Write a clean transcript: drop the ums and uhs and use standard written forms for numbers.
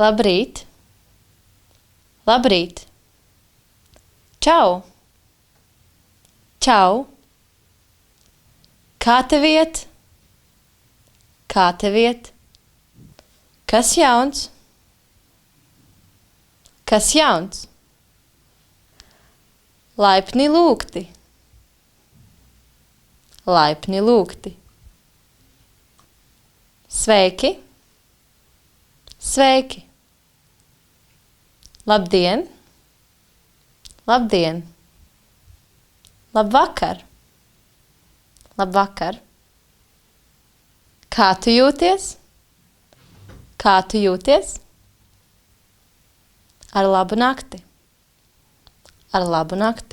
Labrīt. Labrīt. Čau. Čau. Kā tev iet? Kā tev iet? Kas jauns? Kas jauns? Laipni lūgti. Laipni lūgti. Sveiki. Sveiki. Labdien. Labdien. Labvakar. Labvakar. Kā tu jūties? Kā tu jūties? Ar labu nakti. Ar labu nakti.